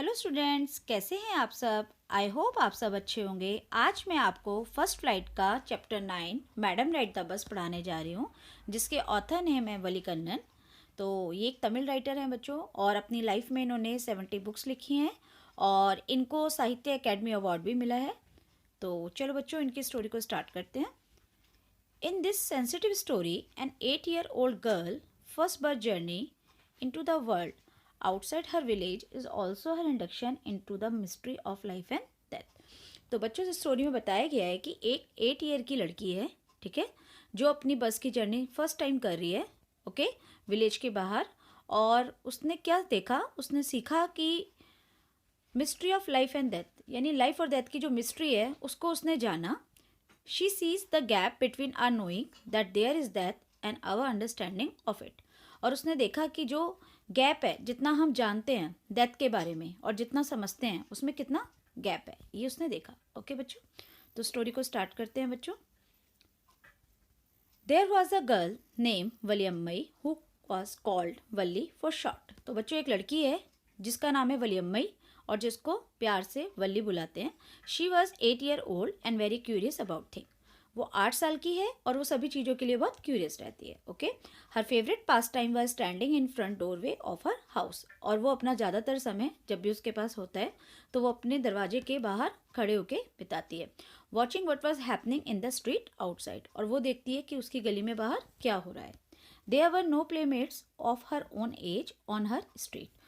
Hello students, कैसे हैं आप सब। आई होप आप सब अच्छे होंगे। आज मैं आपको फर्स्ट फ्लाइट का chapter 9 madam right the bus पढ़ाने जा रही हूँ, जिसके ऑथर हैं मैं वली कन्नन। तो ये एक तमिल राइटर हैं बच्चों, और अपनी लाइफ में इन्होंने 70 बुक्स लिखी हैं और इनको साहित्य अकेडमी अवार्ड भी मिला है। तो चलो बच्चों, इनकी स्टोरी को स्टार्ट करते हैं। In this sensitive story, an 8-year-old girl first birth journey into the world outside her village is also her induction into the mystery of life and death. तो बच्चों इस स्टोरी में बताया गया है कि एक 8 ईयर की लड़की है, ठीक है, जो अपनी बस की जर्नी फर्स्ट टाइम कर रही है, ओके, विलेज के बाहर। और उसने क्या देखा, उसने सीखा कि mystery of life and death, यानी लाइफ और डेथ की जो मिस्ट्री है उसको उसने जाना। She sees the gap between our knowing that there is death and our understanding of it. और उसने देखा कि जो गैप है, जितना हम जानते हैं डेथ के बारे में और जितना समझते हैं उसमें कितना गैप है, ये उसने देखा। ओके बच्चों, तो स्टोरी को स्टार्ट करते हैं बच्चों। There was a girl named वलियम्मई who was called Valli for short. तो बच्चों एक लड़की है जिसका नाम है वलियम्मई और जिसको प्यार से वल्ली बुलाते हैं। She was 8 year old and very curious about thing. वो 8 साल की है और वो सभी चीज़ों के लिए बहुत क्यूरियस रहती है। Okay, her favourite pass time was standing in front doorway of her house. और वो अपना ज़्यादातर समय जब भी उसके पास होता है तो वो अपने दरवाजे के बाहर खड़े होकर बिताती है। Watching what was happening in the street outside, और वो देखती है कि उसकी गली में बाहर क्या हो रहा है। There were no playmates of her own age on her street.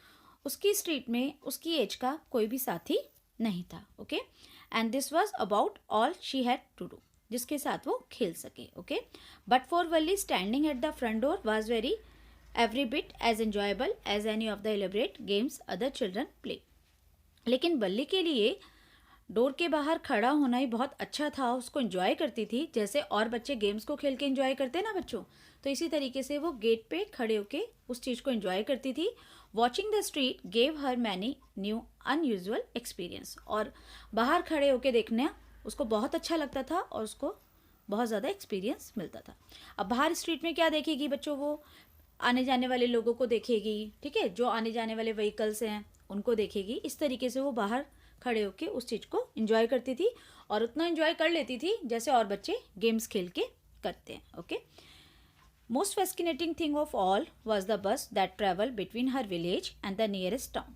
उसकी स्ट्रीट में उसकी एज का कोई भी साथी नहीं था। Okay, and this was about all she had to do, जिसके साथ वो खेल सके। Okay, but for Valli standing at the front door was very every bit as enjoyable as any of the elaborate games other children play. लेकिन वल्ली के लिए door के बाहर खड़ा होना ही बहुत अच्छा था, उसको एंजॉय करती थी, जैसे और बच्चे गेम्स को खेल के एंजॉय करते हैं ना बच्चों, तो इसी तरीके से वो गेट पे खड़े होके उस चीज़ को एंजॉय करती थी। Watching the street gave her many new unusual experience, और बाहर खड़े होके देखना उसको बहुत अच्छा लगता था और उसको बहुत ज़्यादा एक्सपीरियंस मिलता था। अब बाहर स्ट्रीट में क्या देखेगी बच्चों, वो आने जाने वाले लोगों को देखेगी, ठीक है, जो आने जाने वाले व्हीकल्स हैं उनको देखेगी। इस तरीके से वो बाहर खड़े होके उस चीज़ को एंजॉय करती थी, और उतना एंजॉय कर लेती थी जैसे और बच्चे गेम्स खेल के करते हैं। Okay, most fascinating thing of all was the bus that travel between her village and the nearest town.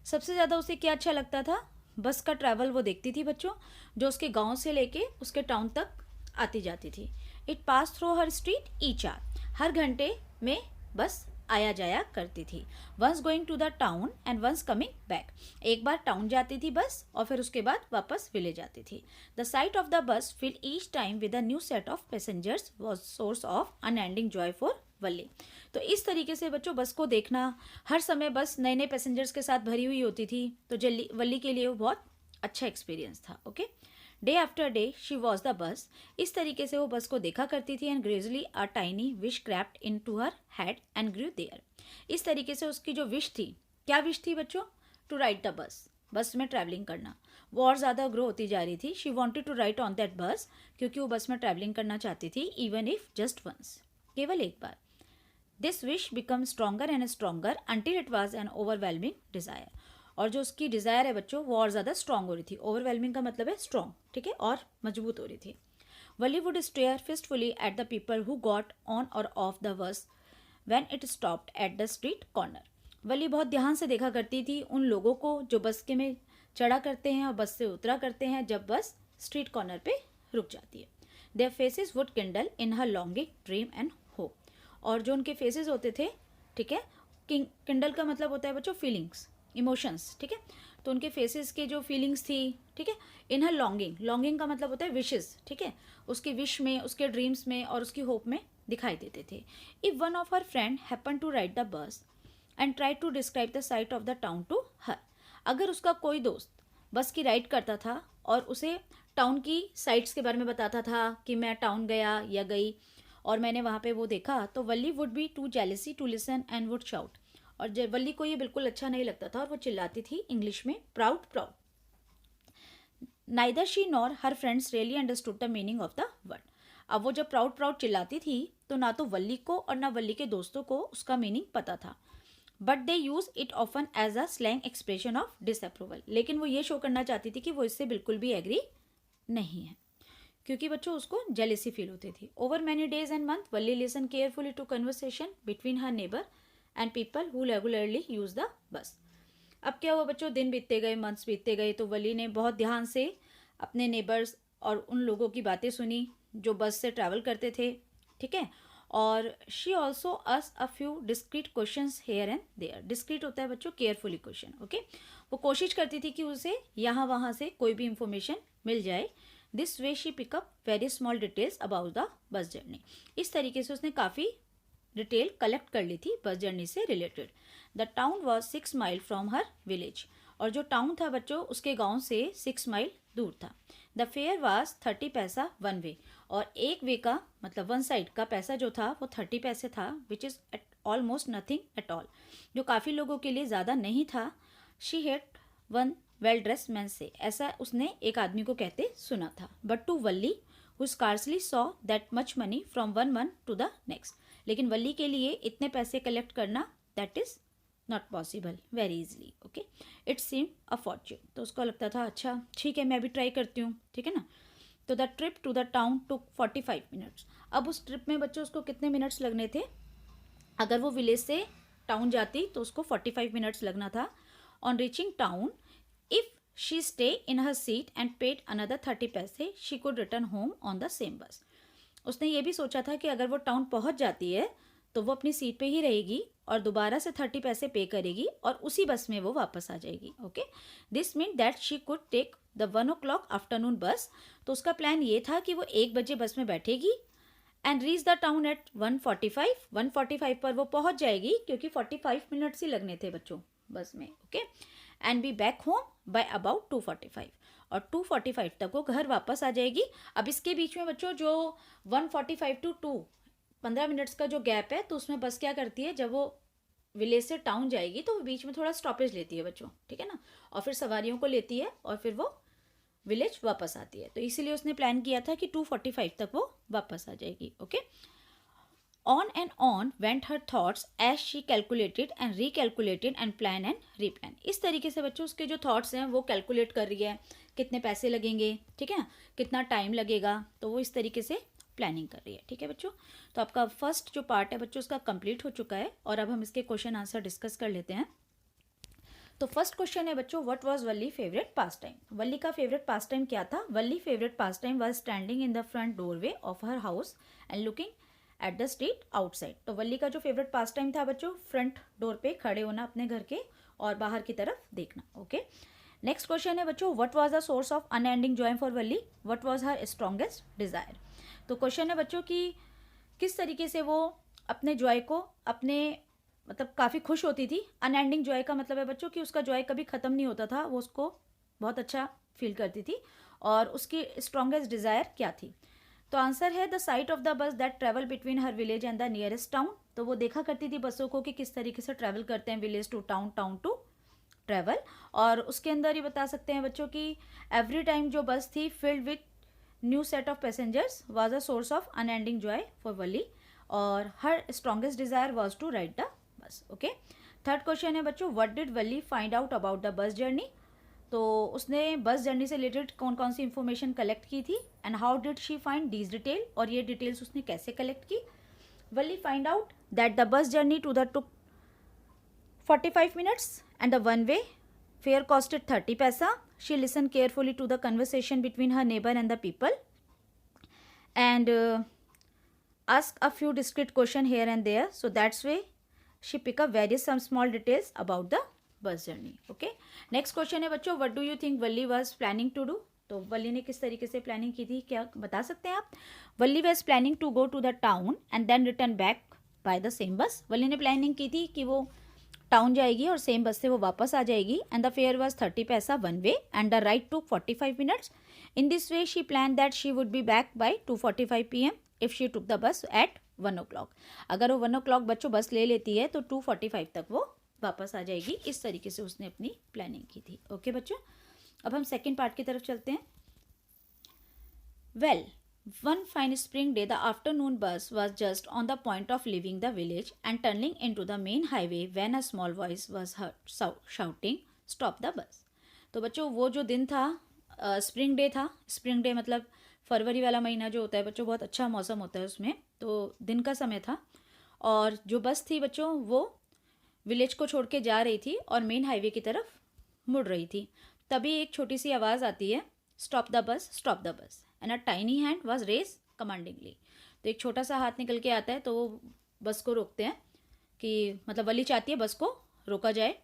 सबसे ज़्यादा उसे क्या अच्छा लगता था, बस का ट्रैवल वो देखती थी बच्चों, जो उसके गांव से लेके उसके टाउन तक आती जाती थी। It pass through her street each hour, हर घंटे में बस आया जाया करती थी। Once going to the town and once coming back, एक बार टाउन जाती थी बस और फिर उसके बाद वापस विलेज आती थी। The sight of the bus fill each time with a new set of passengers was source of unending joy for Valli. तो इस तरीके से बच्चों बस को देखना, हर समय बस नए नए पैसेंजर्स के साथ भरी हुई होती थी, तो वल्ली के लिए वो बहुत अच्छा एक्सपीरियंस था। Okay, day after day she was the bus, इस तरीके से वो बस को देखा करती थी। And gradually a tiny wish crept into her head and grew there, इस तरीके से उसकी जो विश थी, क्या विश थी बच्चों, टू राइड द बस, बस में ट्रैवलिंग करना, वो और ज़्यादा ग्रो होती जा रही थी। She wanted to ride on that bus, क्योंकि वो बस में ट्रैवलिंग करना चाहती थी, इवन इफ जस्ट वंस, केवल एक बार। This wish become stronger and stronger until it was an overwhelming desire, और जो उसकी डिज़ायर है बच्चों वो और ज़्यादा स्ट्रॉन्ग हो रही थी। ओवरवेलमिंग का मतलब है स्ट्रॉन्ग, ठीक है, और मजबूत हो रही थी। Valli would stare wistfully at the people who got on और off the bus when it stopped at the street corner. Valli बहुत ध्यान से देखा करती थी उन लोगों को जो बस के में चढ़ा करते हैं और बस से उतरा करते हैं जब बस स्ट्रीट कॉर्नर पे रुक जाती है। Their faces would Kindle in her longing dream and hope, और जो उनके फेसेस होते थे, ठीक है, किंडल का मतलब होता है बच्चों फीलिंग्स, इमोशंस, ठीक है, तो उनके फेसेस के जो फीलिंग्स थी, ठीक है, इन हर लॉन्गिंग, लॉन्गिंग का मतलब होता है विशेस, ठीक है, उसकी विश में, उसके ड्रीम्स में और उसकी होप में दिखाई देते थे। If one of her friend happen to ride the bus and try to describe the sight of the town to her, अगर उसका कोई दोस्त बस की राइड करता था और उसे टाउन की साइट्स के बारे में बताता था कि मैं टाउन गया या गई और मैंने वहाँ पे वो देखा, तो Valli would be too jealousy to listen and would shout, और वल्ली को ये बिल्कुल अच्छा नहीं लगता था और वो चिल्लाती थी इंग्लिश में, proud proud. Neither she nor her friends really understood the meaning of the word. अब वो जब प्राउड प्राउड चिल्लाती थी तो ना तो वल्ली को और ना वल्ली के दोस्तों को उसका मीनिंग पता था। But they use it often as a slang expression of disapproval. लेकिन वो ये शो करना चाहती थी कि वो इससे बिल्कुल भी एग्री नहीं है, क्योंकि बच्चों उसको जेलेसी फील होती थी। Over many days and month Valli listen carefully to conversation between her neighbour and people who regularly use the bus. अब क्या हुआ बच्चों, दिन बीतते गए, मंथ्स बीतते गए, तो वली ने बहुत ध्यान से अपने नेबर्स और उन लोगों की बातें सुनी जो बस से ट्रैवल करते थे, ठीक है। और she also asked a few discreet questions here and there. Discreet होता है बच्चों केयरफुली क्वेश्चन, ओके। वो कोशिश करती थी कि उसे यहाँ वहाँ से कोई भी इंफॉर्मेशन मिल जाए। This way she pickup very small details about the bus journey. इस तरीके से उसने काफ़ी डिटेल कलेक्ट कर ली थी बस जर्नी से related. The town was 6 mile from her village. और जो टाउन था बच्चों उसके गांव से 6 माइल दूर था। The fair was 30 paisa one वे। और एक वे का मतलब वन साइड का पैसा जो था वो 30 पैसे था, which is at almost nothing at all, जो काफ़ी लोगों के लिए ज़्यादा नहीं था। She heard one well dressed man से, ऐसा उसने एक आदमी को कहते सुना था। But to Valli who scarcely saw that much money from one month to the next. लेकिन वल्ली के लिए इतने पैसे कलेक्ट करना that is not possible very easily, okay. It seem a fortune. तो उसको लगता था अच्छा ठीक है मैं भी ट्राई करती हूँ, ठीक है ना। तो the trip to the town took 45 minutes. अब उस ट्रिप में बच्चों उसको कितने मिनट्स लगने थे, अगर वो विलेज से टाउन जाती तो उसको 45 मिनट्स लगना था। On reaching town if she stay in her seat and paid another 30 पैसे she could return home on the same बस। उसने ये भी सोचा था कि अगर वो टाउन पहुंच जाती है तो वो अपनी सीट पे ही रहेगी और दोबारा से 30 पैसे पे करेगी और उसी बस में वो वापस आ जाएगी, okay. This mean that she could take the 1 o'clock afternoon bus. तो उसका प्लान ये था कि वो 1 बजे बस में बैठेगी and reach the town eight 1:45। 1:45 पर वो पहुंच जाएगी क्योंकि 45 मिनट्स ही लगने थे बच्चों बस में, okay. And be back home by about 2:45। और 2:45 तक वो घर वापस आ जाएगी। अब इसके बीच में बच्चों जो 1:45 टू 2 15 मिनट्स का जो गैप है, तो उसमें बस क्या करती है, जब वो विलेज से टाउन जाएगी तो वो बीच में थोड़ा स्टॉपेज लेती है बच्चों, ठीक है ना, और फिर सवारियों को लेती है और फिर वो विलेज वापस आती है। तो इसीलिए उसने प्लान किया था कि 2:45 तक वो वापस आ जाएगी, okay. On and on went her thoughts as she calculated and recalculated and plan and replan. इस तरीके से बच्चों उसके जो थॉट्स हैं वो कैलकुलेट कर रही है, कितने पैसे लगेंगे, ठीक है ना, कितना टाइम लगेगा, तो वो इस तरीके से प्लानिंग कर रही है, ठीक है बच्चों। तो आपका फर्स्ट जो पार्ट है बच्चों उसका कंप्लीट हो चुका है और अब हम इसके क्वेश्चन आंसर डिस्कस कर लेते हैं। तो फर्स्ट क्वेश्चन है बच्चों, what was Valli favourite pastime. Valli का फेवरेट पास टाइम क्या था। Valli favourite pastime was standing in the front doorway of her house and looking at the street outside. तो वल्ली का जो फेवरेट पास टाइम था बच्चों फ्रंट डोर पे खड़े होना अपने घर के और बाहर की तरफ देखना, ओके। नेक्स्ट क्वेश्चन है बच्चों, what was the source of unending joy for Valli, what was her strongest desire. तो क्वेश्चन है बच्चों कि किस तरीके से वो अपने जॉय को अपने मतलब काफ़ी खुश होती थी। अनएंडिंग जॉय का मतलब है बच्चों कि उसका जॉय कभी ख़त्म नहीं होता था, वो उसको बहुत अच्छा फील करती थी। और उसकी स्ट्रॉन्गेस्ट डिज़ायर क्या थी। तो आंसर है द साइट ऑफ द बस that travel between her village and the nearest town. तो वो देखा करती थी बसों को कि किस तरीके से ट्रैवल करते हैं village to town, town to travel. और उसके अंदर ही बता सकते हैं बच्चों कि एवरी टाइम जो बस थी filled with new set of passengers was a source of unending joy for Valli. और her strongest desire was to ride the bus, okay. Third question है बच्चों, what did Valli find out about the bus journey. तो उसने bus journey से related कौन कौन सी information collect की थी and how did she find these detail, और ये डिटेल्स उसने कैसे कलेक्ट की। Valli find out that the bus journey to the took 45 minutes and the one way fare costed 30 paisa. She listened carefully to the conversation between her neighbor and the people and asked a few discreet questions here and there. So that's way she pick up various some small details about the bus journey. Okay. Next question है बच्चों, what do you think Valli was planning to do? तो वल्ली ने किस तरीके से planning की थी, क्या बता सकते हैं आप। वल्ली was planning to go to the town and then return back by the same bus. वल्ली ने प्लानिंग की थी कि वो टाउन जाएगी और सेम बस से वो वापस आ जाएगी and the fair was 30 paisa one way and the ride to 45 minutes. In this way she plan that she would be back by 2:45 PM if she took the bus at 1 o'clock। अगर वो 1 o'clock बच्चों बस ले लेती है तो 2:45 तक वो वापस आ जाएगी। इस तरीके से उसने अपनी प्लानिंग की थी, ओके बच्चों। अब हम सेकेंड पार्ट की तरफ चलते हैं। Well One fine spring day, the afternoon bus was just on the point of leaving the village and turning into the main highway when a small voice was heard shouting, "Stop the bus." तो बच्चों वो जो दिन था spring day था. Spring day मतलब फरवरी वाला महीना जो होता है बच्चों, बहुत अच्छा मौसम होता है उसमें. तो दिन का समय था और जो बस थी बच्चों वो विलेज को छोड़ के जा रही थी और मेन हाईवे की तरफ मुड़ रही थी. तभी एक छोटी सी आवाज़ आती है, "stop the bus, stop the bus." And a tiny hand was raise commandingly. तो एक छोटा सा हाथ निकल के आता है तो वो बस को रोकते हैं कि मतलब वली चाहती है बस को रोका जाए.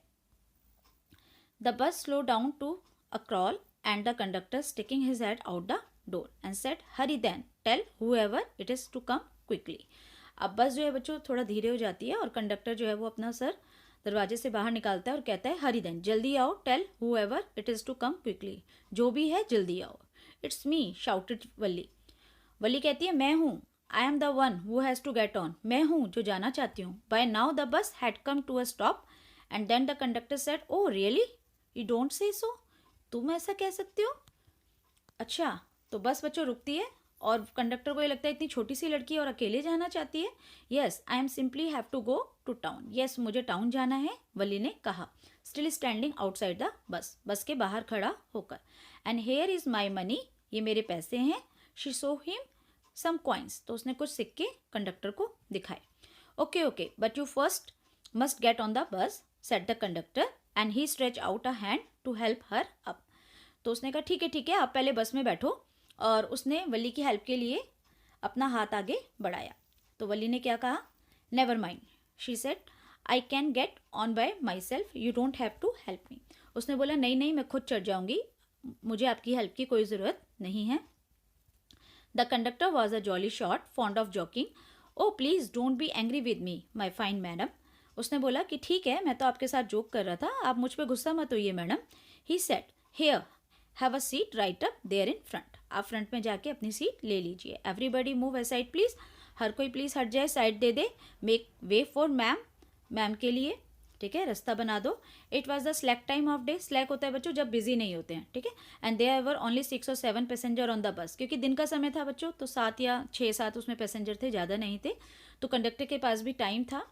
The bus slow down to a crawl and the conductor sticking his head out the door and said, "hurry then, tell whoever it is to come quickly." अब बस जो है बच्चों थोड़ा धीरे हो जाती है और कंडक्टर जो है वो अपना सर दरवाजे से बाहर निकालता है और कहता है, "हरी देन, जल्दी आओ, tell whoever it is to come quickly." जो भी है जल्दी आओ. "इट्स मी," शाउटेड वल्ली. वल्ली कहती है, "मैं हूँ." "I am the one who has to get on." मैं हूँ जो जाना चाहती हूँ. By now the bus had come to a stop and then the conductor said, "oh really, you don't say so." तुम ऐसा कह सकते हो? अच्छा. तो बस बच्चों रुकती है और कंडक्टर को ये लगता है इतनी छोटी सी लड़की और अकेले जाना चाहती है. "Yes, I am simply have to go to town." Yes, मुझे टाउन जाना है, वली ने कहा, स्टिल स्टैंडिंग आउटसाइड द बस, बस के बाहर खड़ा होकर. "And here is my money." ये मेरे पैसे हैं. She show him some coins. तो उसने कुछ सिक्के कंडक्टर को दिखाए. "Okay okay, but you first must get on the bus," said the conductor and he stretch out a hand to help her up. तो उसने कहा, ठीक है आप पहले बस में बैठो, और उसने वली की हेल्प के लिए अपना हाथ आगे बढ़ाया. तो वली ने क्या कहा, "never mind," she said, "I can get on by myself, you don't have to help me." उसने बोला, नहीं मैं खुद चढ़ जाऊंगी, मुझे आपकी हेल्प की कोई ज़रूरत नहीं है. The conductor was a jolly sort, fond of joking. "Oh please don't be angry with me, my fine madam." उसने बोला कि ठीक है, मैं तो आपके साथ जोक कर रहा था, आप मुझ पर गुस्सा मत होइए madam. He said, "here, have a seat right up there in front." आप फ्रंट में जाके अपनी सीट ले लीजिए. "Everybody move aside please." हर कोई प्लीज़ हट जाए, साइड दे दे. "Make way for ma'am." Ma'am के लिए, ठीक है, रास्ता बना दो. It was the slack time of day. Slack होता है बच्चों जब बिजी नहीं होते हैं, ठीक है. एंड देयर वर ओनली 6 और 7 पैसेंजर ऑन द बस. क्योंकि दिन का समय था बच्चों, तो 7 या 6-7 उसमें पैसेंजर थे, ज़्यादा नहीं थे. तो कंडक्टर के पास भी टाइम था.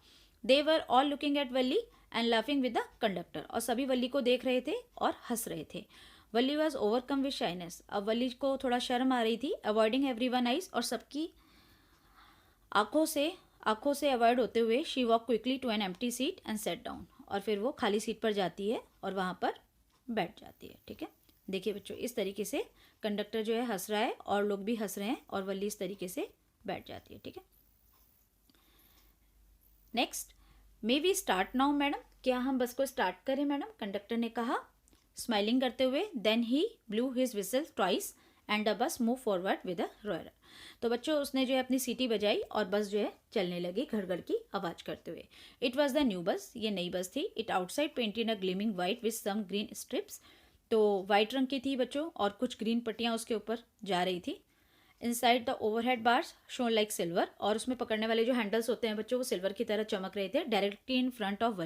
They were all looking at Valli and laughing with the conductor. और सभी वल्ली को देख रहे थे और हंस रहे थे. वल्ली वॉज ओवरकम विद शाइनेस. अब वल्ली को थोड़ा शर्म आ रही थी. अवॉइडिंग एवरी वन आइज, और सबकी आंखों से अवॉइड होते हुए, she walk quickly to an empty seat and sat down. और फिर वो खाली सीट पर जाती है और वहाँ पर बैठ जाती है. ठीक है, देखिए बच्चों, इस तरीके से कंडक्टर जो है हंस रहा है और लोग भी हंस रहे हैं और वल्ली इस तरीके से बैठ जाती है. ठीक है, next, may we start now madam. क्या हम बस को स्टार्ट करें मैडम, कंडक्टर ने कहा स्माइलिंग करते हुए. Then he blew his whistle twice and the bus move forward with a roar. तो बच्चों उसने जो है अपनी सीटी बजाई और बस जो है चलने लगी घड़ की आवाज़ करते हुए. It was the new bus. ये नई बस थी. It outside painted a gleaming white with some green stripes. तो वाइट रंग की थी बच्चों और कुछ ग्रीन पट्टियाँ उसके ऊपर जा रही थी. Inside the overhead bars shown like silver. और उसमें पकड़ने वाले जो हैंडल्स होते हैं बच्चों वो सिल्वर की तरह चमक रहे थे. डायरेक्टली इन फ्रंट ऑफ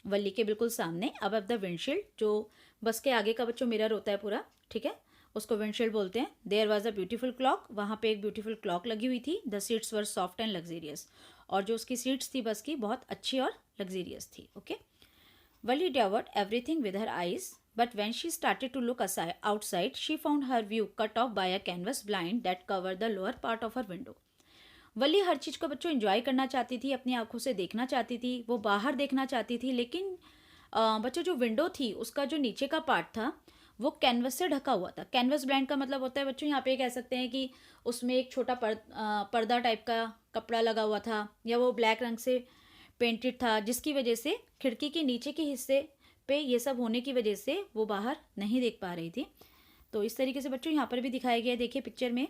वल्ली के बिल्कुल सामने, अबव द विंडशील्ड. जो बस के आगे का बच्चों मिरर होता है पूरा, ठीक है, उसको विंडशील्ड बोलते हैं. There was a beautiful clock. वहाँ पे एक ब्यूटीफुल क्लॉक लगी हुई थी. The seats were soft and luxurious. और जो उसकी सीट्स थी बस की बहुत अच्छी और लग्जीरियस थी. Okay, Wali devoured everything with her eyes, but when she started to look outside, she found her view cut off by a canvas blind that covered the lower part of her window. वली हर चीज़ को बच्चों enjoy करना चाहती थी, अपनी आंखों से देखना चाहती थी, वो बाहर देखना चाहती थी. लेकिन बच्चों जो विंडो थी उसका जो नीचे का पार्ट था वो कैनवस से ढका हुआ था. कैनवस ब्लाइंड का मतलब होता है बच्चों, यहाँ पे कह सकते हैं कि उसमें एक छोटा पर्दा टाइप का कपड़ा लगा हुआ था, या वो ब्लैक रंग से पेंटेड था, जिसकी वजह से खिड़की के नीचे के हिस्से पे ये सब होने की वजह से वो बाहर नहीं देख पा रही थी. तो इस तरीके से बच्चों यहाँ पर भी दिखाया गया है, देखिए पिक्चर में,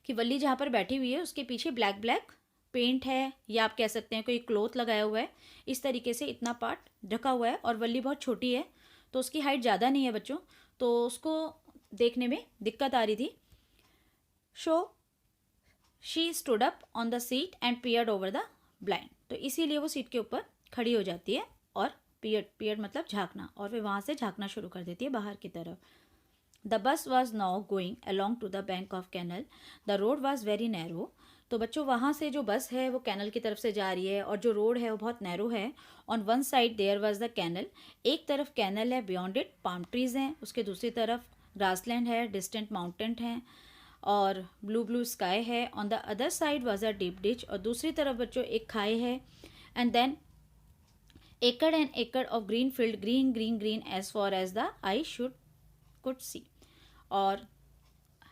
कि वल्ली जहाँ पर बैठी हुई है उसके पीछे ब्लैक ब्लैक पेंट है, या आप कह सकते हैं कोई क्लोथ लगाया हुआ है. इस तरीके से इतना पार्ट ढका हुआ है. और वल्ली बहुत छोटी है तो उसकी हाइट ज़्यादा नहीं है बच्चों, तो उसको देखने में दिक्कत आ रही थी. Show she stood up on the seat and peered over the blind. तो इसीलिए वो सीट के ऊपर खड़ी हो जाती है और पियर्ड मतलब झांकना, और फिर वहाँ से झांकना शुरू कर देती है बाहर की तरफ. The bus was now going along to the bank of canal, the road was very narrow. तो बच्चों वहाँ से जो बस है वो कैनल की तरफ से जा रही है और जो रोड है वो बहुत नैरो है। On one side there was the canal, एक तरफ कैनल है, बियॉन्ड इट पाम ट्रीज हैं, उसके दूसरी तरफ ग्रासलैंड है, डिस्टेंट माउंटेन है और ब्लू ब्लू स्काई है। On the other side was a deep ditch, और दूसरी तरफ बच्चों एक खाई है। And then acre and acre of green field, green green green as far as the eye could see. और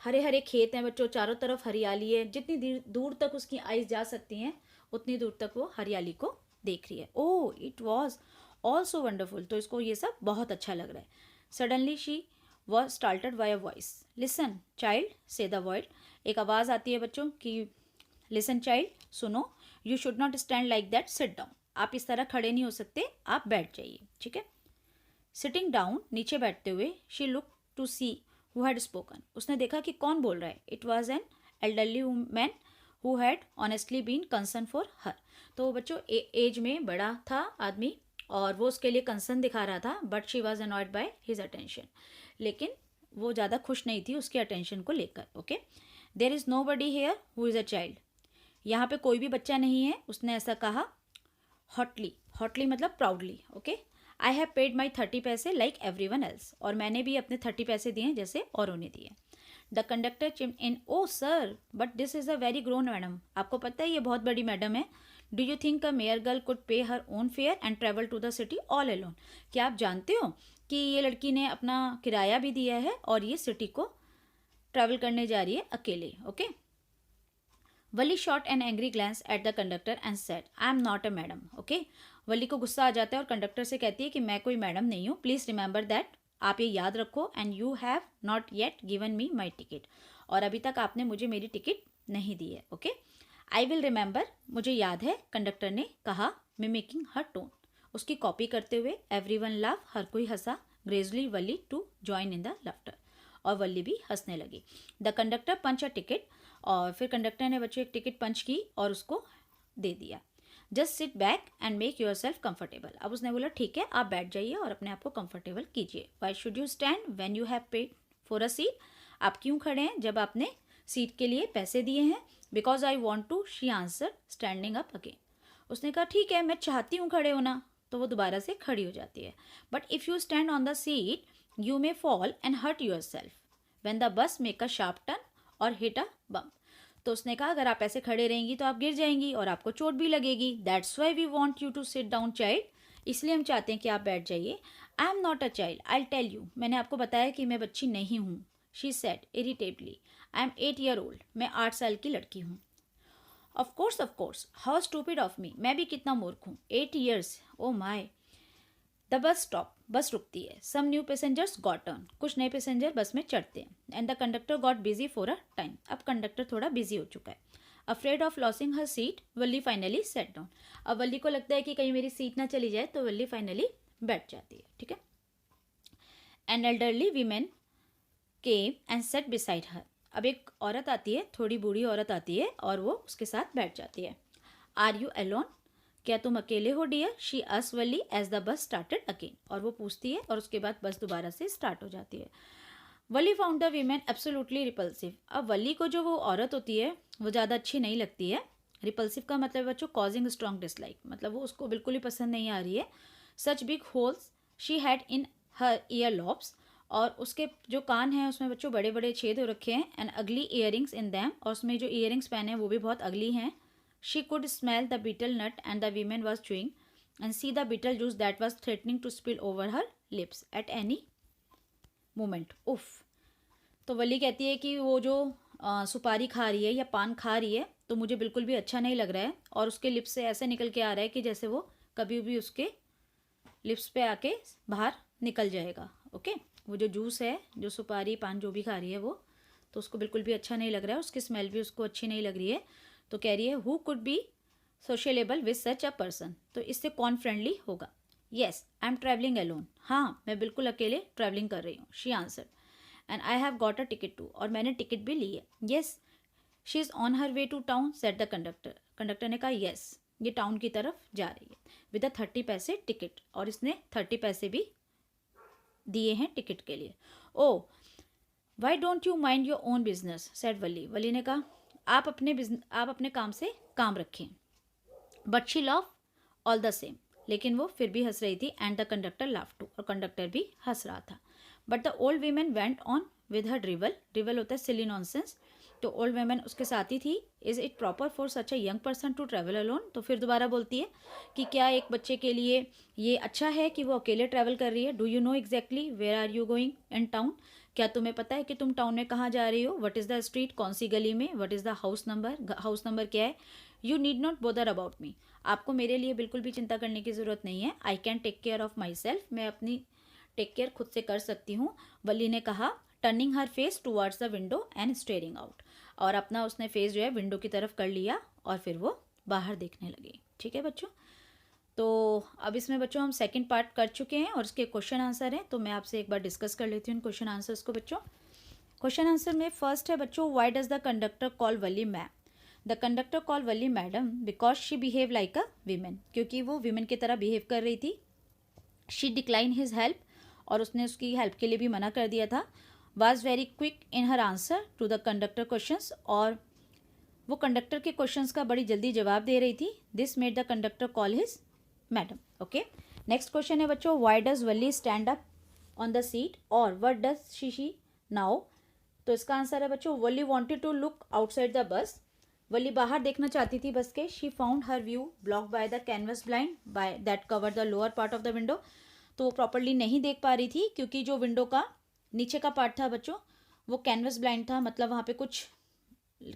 हरे हरे खेत हैं बच्चों, चारों तरफ हरियाली है, जितनी दूर तक उसकी आईज जा सकती हैं उतनी दूर तक वो हरियाली को देख रही है। Oh it was also wonderful, तो इसको ये सब बहुत अच्छा लग रहा है। Suddenly she was started by a voice, listen child से द वर्ड। एक आवाज़ आती है बच्चों कि लिसन चाइल्ड, सुनो, you should not stand like that, sit down, आप इस तरह खड़े नहीं हो सकते, आप बैठ जाइए, ठीक है। सिटिंग डाउन, नीचे बैठते हुए, she look to see who had spoken, उसने देखा कि कौन बोल रहा है। It was an elderly man who had honestly been concern for her. तो बच्चों एज में बड़ा था आदमी और वो उसके लिए कंसर्न दिखा रहा था, but she was annoyed by his attention, लेकिन वो ज़्यादा खुश नहीं थी उसके अटेंशन को लेकर। Okay, there is nobody here who is a child, यहाँ पे कोई भी बच्चा नहीं है, उसने ऐसा कहा। हॉटली, हॉटली मतलब proudly. Okay, I have paid my 30 paise like every one else, और मैंने भी अपने 30 पैसे दिए जैसे औरों ने दिए। The conductor chimed in, oh sir but this is a very grown madam, आपको पता है ये बहुत बड़ी मैडम है। Do you think a mere girl could pay her own fare and travel to the city all alone, क्या आप जानते हो कि ये लड़की ने अपना किराया भी दिया है और ये सिटी को ट्रैवल करने जा रही है अकेले। Okay, Valli shot an angry glance at the conductor and said, I am not a madam. Okay, Valli को गुस्सा आ जाता है और कंडक्टर से कहती है कि मैं कोई मैडम नहीं हूँ, प्लीज़ रिमेंबर दैट, आप ये याद रखो, and you have not yet given me my ticket, और अभी तक आपने मुझे मेरी टिकट नहीं दी है। ओके, आई विल रिमेंबर, मुझे याद है, कंडक्टर ने कहा, मिमिकिंग हर टोन, उसकी कॉपी करते हुए। एवरी वन लाफ, हर कोई हंसा। Gradually Valli too join in the laughter, और वल्ली भी हंसने लगी। The conductor punch a ticket, और फिर कंडक्टर ने बच्चों एक टिकट पंच की और उसको दे दिया। Just sit back and make your self comfortable, अब उसने बोला ठीक है आप बैठ जाइए और अपने आप को कंफर्टेबल कीजिए। Why should you stand when you have paid for a seat, आप क्यों खड़े हैं जब आपने सीट के लिए पैसे दिए हैं। Because I want to, she answer standing up again, उसने कहा ठीक है मैं चाहती हूँ खड़े होना, तो वो दोबारा से खड़ी हो जाती है। But if you stand on the seat you may fall and hurt yourself when the bus make a sharp turn or hit a bump, तो उसने कहा अगर आप ऐसे खड़े रहेंगी तो आप गिर जाएंगी और आपको चोट भी लगेगी। That's why we want you to sit down child, इसलिए हम चाहते हैं कि आप बैठ जाइए। I am not a child, I tell you, मैंने आपको बताया कि मैं बच्ची नहीं हूँ। She said irritably, I am 8 year old, मैं 8 साल की लड़की हूँ। Of course, how stupid of me, मैं भी कितना मूर्ख हूँ, 8 years, oh my. The bus stop, बस रुकती है। Some new passengers got on, कुछ नए पैसेंजर बस में चढ़ते हैं। And the conductor got busy for a time, अब कंडक्टर थोड़ा बिजी हो चुका है। Afraid of losing her seat Valli finally sat down, अब वल्ली को लगता है कि कहीं मेरी सीट ना चली जाए, तो वल्ली फाइनली बैठ जाती है। ठीक है, an elderly women came and set beside her, अब एक औरत आती है, थोड़ी बूढ़ी औरत आती है और वो उसके साथ बैठ जाती है। आर यू अलोन, क्या तुम अकेले हो dear, she asked Valli as the bus started again, और वो पूछती है और उसके बाद बस दोबारा से स्टार्ट हो जाती है। Valli found the women absolutely repulsive, अब वल्ली को जो वो औरत होती है वो ज़्यादा अच्छी नहीं लगती है। रिपल्सिव का मतलब बच्चों कॉजिंग स्ट्रॉन्ग डिसलाइक, मतलब वो उसको बिल्कुल ही पसंद नहीं आ रही है। Such big holes she had in her year lobes, और उसके जो कान हैं उसमें बच्चों बड़े बड़े छेद हो रखे हैं। एंड अगली ईयरिंग्स इन दैम, और उसमें जो ईयरिंग्स पहने हैं वो भी बहुत अगली हैं। She could smell the betel nut and the woman was chewing and see the betel juice that was threatening to spill over her lips at any moment. उफ, तो वली कहती है कि वो जो सुपारी खा रही है या पान खा रही है तो मुझे बिल्कुल भी अच्छा नहीं लग रहा है, और उसके लिप्स से ऐसे निकल के आ रहा है कि जैसे वो कभी भी उसके लिप्स पे आके बाहर निकल जाएगा। ओके, वो जो जूस है, जो सुपारी पान जो भी खा रही है वो, तो उसको बिल्कुल भी अच्छा नहीं लग रहा है, उसकी स्मेल भी उसको अच्छी नहीं लग रही है। तो कह रही है who could be sociable with such a person, तो इससे कौन फ्रेंडली होगा। Yes I am travelling alone, हाँ मैं बिल्कुल अकेले ट्रैवलिंग कर रही हूँ। She answered, and I have got a ticket too, और मैंने टिकट भी ली है। Yes she is on her way to town said the conductor, conductor ने कहा येस ये टाउन की तरफ जा रही है विद अ 30 पैसे टिकट, और इसने 30 पैसे भी दिए हैं टिकट के लिए। Oh why don't you mind your own business said Valli. Valli ने कहा आप अपने काम से काम रखें। But she love all the same, लेकिन वो फिर भी हंस रही थी। And the conductor laugh too, और कंडक्टर भी हंस रहा था। But the old women went on with her drivel. Drivel होता है सिली नॉनसेंस। तो ओल्ड वीमेन उसके साथ ही थी। Is it proper for such a young person to travel alone. तो फिर दोबारा बोलती है कि क्या एक बच्चे के लिए ये अच्छा है कि वो अकेले ट्रैवल कर रही है। Do you know exactly where are you going in town. क्या तुम्हें पता है कि तुम टाउन में कहाँ जा रही हो। वट इज़ द स्ट्रीट, कौन सी गली में। What is the house number, house number क्या है। You need not bother about me. आपको मेरे लिए बिल्कुल भी चिंता करने की ज़रूरत नहीं है। I can take care of myself. मैं अपनी टेक केयर खुद से कर सकती हूँ, वली ने कहा, turning her face towards the window and steering out. और अपना उसने फेस जो है विंडो की तरफ कर लिया और फिर वो बाहर देखने लगी। ठीक है बच्चों, तो अब इसमें बच्चों हम सेकंड पार्ट कर चुके हैं और इसके क्वेश्चन आंसर हैं। तो मैं आपसे एक बार डिस्कस कर लेती हूँ क्वेश्चन आंसर्स को बच्चों। क्वेश्चन आंसर में फर्स्ट है बच्चों, why does the conductor call Wali ma'am. The conductor call Wali madam because she behave like a women, क्योंकि वो वीमेन की तरह बिहेव कर रही थी। शी डिक्लाइन हिज हेल्प, और उसने उसकी हेल्प के लिए भी मना कर दिया था। Was very quick in her answer to the conductor questions, और वो कंडक्टर के क्वेश्चंस का बड़ी जल्दी जवाब दे रही थी। This made the conductor call his madam. Okay, next question है बच्चों, why does Valli stand up on the seat और व्हाट डज शी नाउ। तो इसका आंसर है बच्चों, Valli wanted to look outside the bus. Valli बाहर देखना चाहती थी बस के। She found her view block by the canvas blind by that cover the lower part of the window. तो वो प्रॉपरली नहीं देख पा रही थी क्योंकि जो विंडो का नीचे का पार्ट था बच्चों वो कैनवस ब्लाइंड था। मतलब वहाँ पे कुछ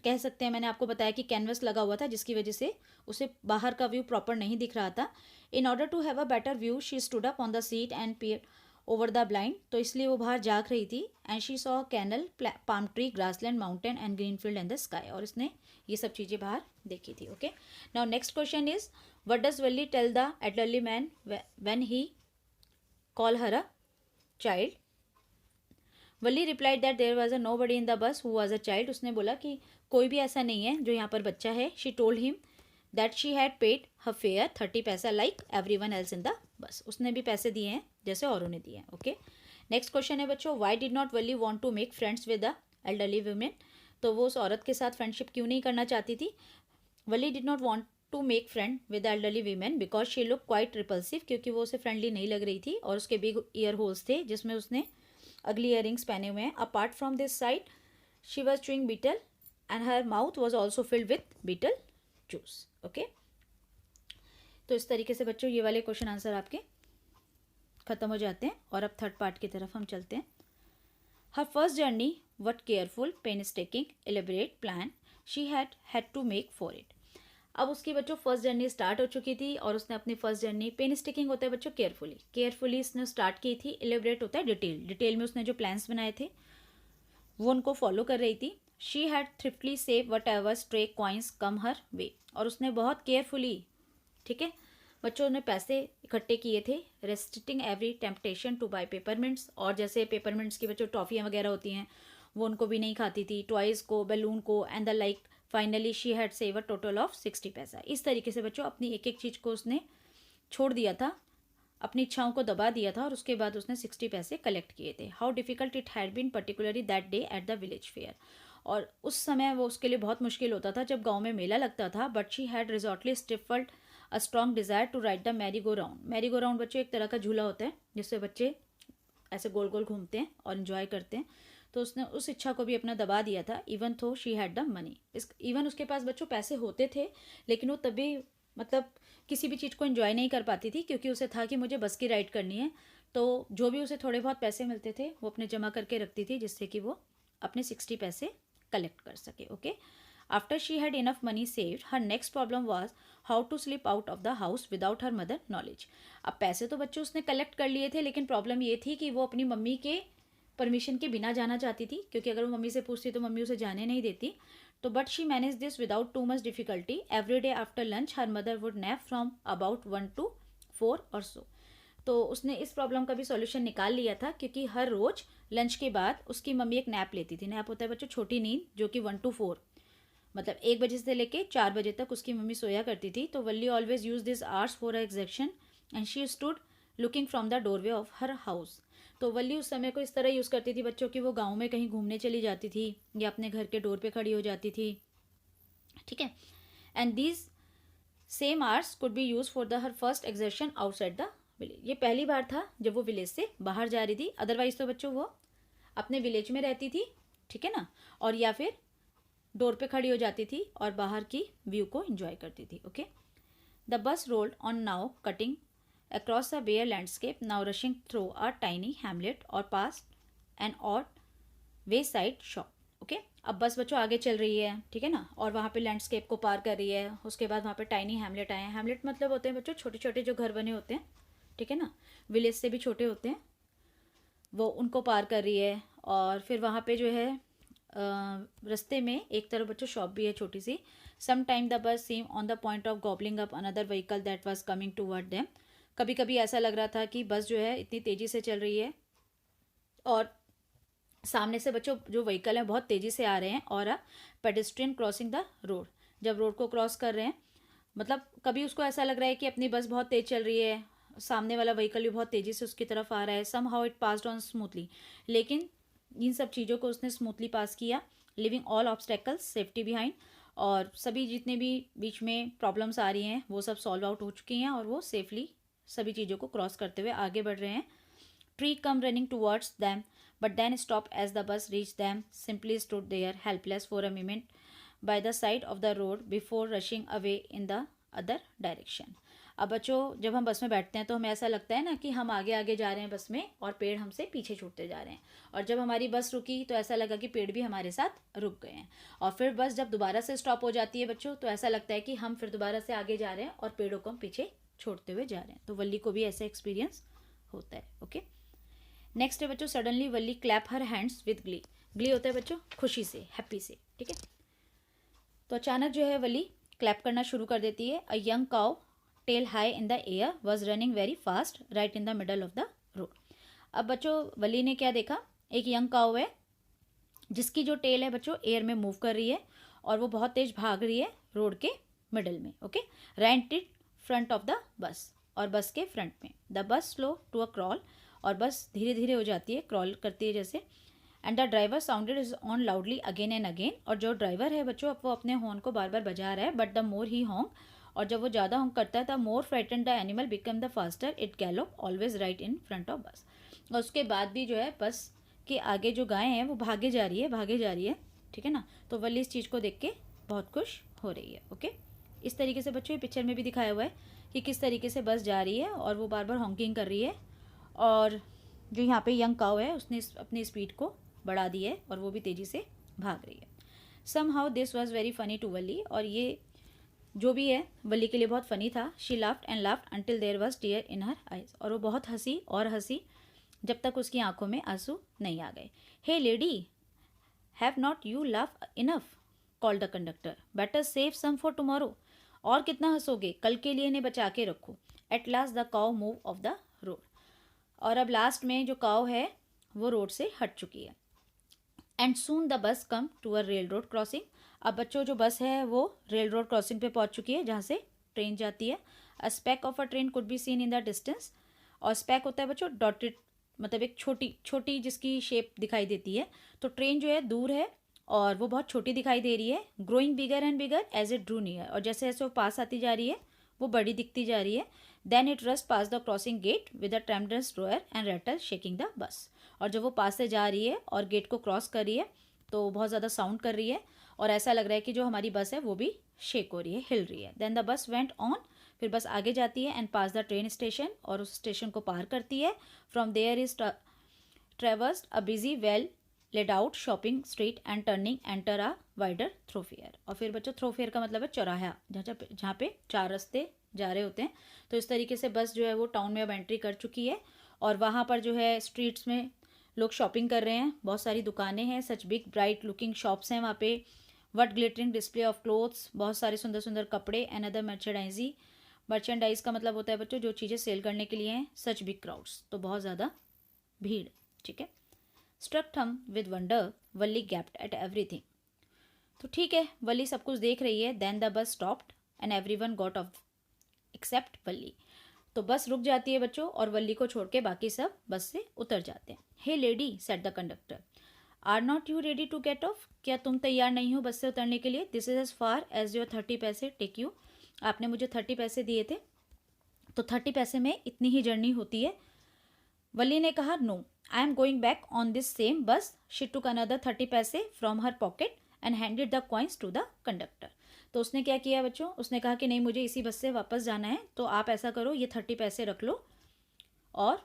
कह सकते हैं, मैंने आपको बताया कि कैनवस लगा हुआ था जिसकी वजह से उसे बाहर का व्यू प्रॉपर नहीं दिख रहा था। In order to have a better view she stood up on the seat and peer over the blind. तो इसलिए वो बाहर जाग रही थी। And she saw canal, palm tree, grassland, mountain and green field and the sky. और इसने ये सब चीज़ें बाहर देखी थी। Okay, now next question is, what does Valli tell the elderly man when he call her a child. Wali replied that there was a nobody in the bus who was a child. उसने बोला कि कोई भी ऐसा नहीं है जो यहाँ पर बच्चा है। She told him that she had paid her fair 30 पैसा like everyone else in the बस। उसने भी पैसे दिए हैं जैसे औरों ने दिए हैं। ओके, नेक्स्ट क्वेश्चन है बच्चों, why did not Valli want to make friends with the elderly women. तो वो उस औरत के साथ फ्रेंडशिप क्यों नहीं करना चाहती थी। Valli did not want to make friend with elderly women because she look quite repulsive, क्योंकि वो उसे फ्रेंडली नहीं लग रही थी और उसके बिग ईयर होल्स थे जिसमें उसने अगली ईयरिंग्स पहने हुए हैं। Apart from this side she was chewing betel and her mouth was also filled with betel juice. Okay, तो इस तरीके से बच्चों ये वाले क्वेश्चन आंसर आपके खत्म हो जाते हैं और अब थर्ड पार्ट की तरफ हम चलते हैं। Her first journey, what careful, painstaking, elaborate plan she had to make for it. अब उसकी बच्चों फर्स्ट जर्नी स्टार्ट हो चुकी थी और उसने अपनी फर्स्ट जर्नी, पेनस्टेकिंग होता है बच्चों केयरफुली इसने स्टार्ट की थी। एलिबरेट होता है डिटेल में उसने जो प्लान्स बनाए थे वो उनको फॉलो कर रही थी। She had thriftily save whatever stray coins come her way, और उसने बहुत केयरफुली, ठीक है बच्चों, ने पैसे इकट्ठे किए थे। Restricting every temptation to buy peppermints, और जैसे पेपरमिंट्स की बच्चों टॉफ़ियाँ वगैरह होती हैं वो उनको भी नहीं खाती थी। टॉयज़ को, बैलून को and the like. Finally she had save a total of 60 पैसा। इस तरीके से बच्चों अपनी एक एक चीज़ को उसने छोड़ दिया था, अपनी इच्छाओं को दबा दिया था और उसके बाद उसने 60 पैसे कलेक्ट किए थे। How difficult it had been particularly that day at the village fair. और उस समय वो उसके लिए बहुत मुश्किल होता था जब गाँव में मेला लगता था। But she had resolutely stifled a strong desire to ride the merry go round. Merry go round बच्चों एक तरह का झूला होता है जिससे बच्चे ऐसे गोल गोल घूमते हैं और इन्जॉय करते हैं। तो उसने उस इच्छा को भी अपना दबा दिया था। इवन थो she had the money, even उसके पास बच्चों पैसे होते थे लेकिन वो तभी मतलब किसी भी चीज़ को एंजॉय नहीं कर पाती थी क्योंकि उसे था कि मुझे बस की राइड करनी है। तो जो भी उसे थोड़े बहुत पैसे मिलते थे वो अपने जमा करके रखती थी जिससे कि वो अपने 60 पैसे कलेक्ट कर सके। Okay, after she had enough money saved, her next problem was how to slip out of the house without her mother knowledge. अब पैसे तो बच्चों उसने कलेक्ट कर लिए थे लेकिन प्रॉब्लम ये थी कि वो अपनी मम्मी के परमिशन के बिना जाना चाहती थी, क्योंकि अगर वो मम्मी से पूछती तो मम्मी उसे जाने नहीं देती। तो but she manage this without too much difficulty. Every day after lunch her mother would nap from about 1 to 4 और सो। तो उसने इस प्रॉब्लम का भी सॉल्यूशन निकाल लिया था क्योंकि हर रोज लंच के बाद उसकी मम्मी एक नैप लेती थी। नैप होता है बच्चों छोटी नींद, जो कि 1 to 4 मतलब 1 बजे से लेके 4 बजे तक उसकी मम्मी सोया करती थी। तो Valli always use this hours for excursion and she stood looking from the doorway of her house. तो वल्ली उस समय को इस तरह यूज़ करती थी बच्चों की वो गाँव में कहीं घूमने चली जाती थी या अपने घर के डोर पे खड़ी हो जाती थी, ठीक है। And these same hours could be use for the her first exertion outside the village. ये पहली बार था जब वो विलेज से बाहर जा रही थी, अदरवाइज तो बच्चों वो अपने विलेज में रहती थी, ठीक है ना, और या फिर डोर पे खड़ी हो जाती थी और बाहर की व्यू को एंजॉय करती थी, okay. The bus rolled on now cutting across the bare landscape, now rushing through a tiny hamlet or past an odd wayside shop, okay। अब बस बच्चों आगे चल रही है, ठीक है ना, और वहाँ पे लैंडस्केप को पार कर रही है। उसके बाद वहाँ पे टाइनी हैमलेट आए हैं। हैमलेट मतलब होते हैं बच्चों छोटे छोटे जो घर बने होते हैं, ठीक है ना, विलेज से भी छोटे होते हैं, वो उनको पार कर रही है। और फिर वहाँ पे जो है रास्ते में एक तरफ बच्चों शॉप भी है छोटी सी। सम time the bus seem on the point of gobbling up another vehicle that was coming toward them. कभी कभी ऐसा लग रहा था कि बस जो है इतनी तेज़ी से चल रही है और सामने से बच्चों जो व्हीकल है बहुत तेज़ी से आ रहे हैं, और पेडेस्ट्रियन क्रॉसिंग द रोड, जब रोड को क्रॉस कर रहे हैं, मतलब कभी उसको ऐसा लग रहा है कि अपनी बस बहुत तेज़ चल रही है, सामने वाला व्हीकल भी बहुत तेज़ी से उसकी तरफ आ रहा है। Somehow it passed on smoothly, लेकिन इन सब चीज़ों को उसने स्मूथली पास किया। Leaving all obstacles safety behind, और सभी जितने भी बीच में प्रॉब्लम्स आ रही हैं वो सब सॉल्व आउट हो चुकी हैं और वो सेफली सभी चीज़ों को क्रॉस करते हुए आगे बढ़ रहे हैं। Tree come running towards them but then stop as the bus reach them, simply stood there helpless for a moment by the side of the road before rushing away in the other direction. अब बच्चों जब हम बस में बैठते हैं तो हमें ऐसा लगता है ना कि हम आगे आगे जा रहे हैं बस में और पेड़ हमसे पीछे छूटते जा रहे हैं, और जब हमारी बस रुकी तो ऐसा लगा कि पेड़ भी हमारे साथ रुक गए हैं। और फिर बस जब दोबारा से स्टॉप हो जाती है बच्चों तो ऐसा लगता है कि हम फिर दोबारा से आगे जा रहे हैं और पेड़ों को हम पीछे छोड़ते हुए जा रहे हैं। तो वल्ली को भी ऐसा एक्सपीरियंस होता है, ओके। नेक्स्ट है बच्चों suddenly Valli clap her hands with Glee. Glee होता है बच्चों खुशी से, हैप्पी से, ठीक है। तो अचानक जो है वल्ली क्लैप करना शुरू कर देती है। A young cow tail high in the air was running very fast right in the middle of the road. अब बच्चों वल्ली ने क्या देखा, एक यंग काउ है जिसकी जो टेल है बच्चों एयर में मूव कर रही है और वो बहुत तेज भाग रही है रोड के मिडल में, okay. Ran it front of the bus, और बस के फ्रंट में। The bus slow to a crawl, और बस धीरे धीरे हो जाती है, क्रॉल करती है जैसे। And the driver sounded is on loudly again and again, और जो ड्राइवर है बच्चों अब वो अपने हॉर्न को बार बार बजा रहा है। But the more he honk, और जब वो ज़्यादा हॉन्ग करता है the more frighten the animal become the faster it gallop always right in front of bus. और उसके बाद भी जो है बस के आगे जो गाय हैं वो भागे जा रही है, भागे जा रही है, ठीक है ना। तो वल्ली इस चीज़ को देख के बहुत खुश हो रही है, ओके। इस तरीके से बच्चों पिक्चर में भी दिखाया हुआ है कि किस तरीके से बस जा रही है और वो बार बार हॉन्किंग कर रही है, और जो यहाँ पे यंग काउ है उसने अपनी स्पीड को बढ़ा दी है और वो भी तेज़ी से भाग रही है। Somehow this was very funny to Valli, और ये जो भी है वल्ली के लिए बहुत फ़नी था। She laughed and laughed until there was tear in her eyes, और वो बहुत हंसी और हंसी जब तक उसकी आंखों में आंसू नहीं आ गए। Hey lady, have not you laugh enough, called the conductor, better save some for tomorrow. और कितना हंसोगे, कल के लिए इन्हें बचा के रखो। At last the cow move of the road, और अब लास्ट में जो काउ है वो रोड से हट चुकी है। And soon the bus come to a rail road crossing, अब बच्चों जो बस है वो रेल रोड क्रॉसिंग पे पहुंच चुकी है जहाँ से ट्रेन जाती है। A speck of a train could be seen in the distance, और स्पैक होता है बच्चों डॉटेड, मतलब एक छोटी छोटी जिसकी शेप दिखाई देती है। तो ट्रेन जो है दूर है और वो बहुत छोटी दिखाई दे रही है। Growing bigger and bigger as it drew near, और जैसे जैसे वो पास आती जा रही है वो बड़ी दिखती जा रही है। Then it rushed past the crossing gate with a tremendous roar and rattle shaking the bus, और जब वो पास से जा रही है और गेट को क्रॉस कर रही है तो बहुत ज़्यादा साउंड कर रही है और ऐसा लग रहा है कि जो हमारी बस है वो भी शेक हो रही है, हिल रही है। Then the bus went on, फिर बस आगे जाती है and passed the train station, और उस स्टेशन को पार करती है। From there is traversed a busy well laid out shopping street and turning enter a wider thoroughfare, और फिर बच्चों थ्रोफेयर का मतलब है चौराहा, जहाँ पे चार रास्ते जा रहे होते हैं। तो इस तरीके से बस जो है वो टाउन में अब एंट्री कर चुकी है, और वहाँ पर जो है स्ट्रीट्स में लोग शॉपिंग कर रहे हैं, बहुत सारी दुकानें हैं, such big bright looking shops हैं वहाँ पे। What glittering display of clothes, बहुत सारे सुंदर सुंदर कपड़े। एंड अदर मर्चेंडाइजी, मर्चेंडाइज का मतलब होता है बच्चों जो चीज़ें सेल करने के लिए हैं। सच बिग क्राउड्स, तो बहुत ज़्यादा भीड़, ठीक है। Struck dumb with wonder Valli gaped at everything, तो ठीक है वल्ली सब कुछ देख रही है। Then the bus stopped and everyone got off except Valli, तो बस रुक जाती है बच्चों और वल्ली को छोड़ के बाकी सब बस से उतर जाते हैं. Hey lady, said the conductor, are not you ready to get off? क्या तुम तैयार नहीं हो बस से उतरने के लिए? This is as far as your 30 पैसे टेक यू. आपने मुझे 30 पैसे दिए थे, तो 30 पैसे में इतनी ही जर्नी होती है. वल्ली ने कहा, no, I am going back on this same bus. She took another 30 पैसे from her pocket and handed the coins to the conductor. तो उसने क्या किया बच्चों, उसने कहा कि नहीं, मुझे इसी बस से वापस जाना है, तो आप ऐसा करो, ये 30 पैसे रख लो और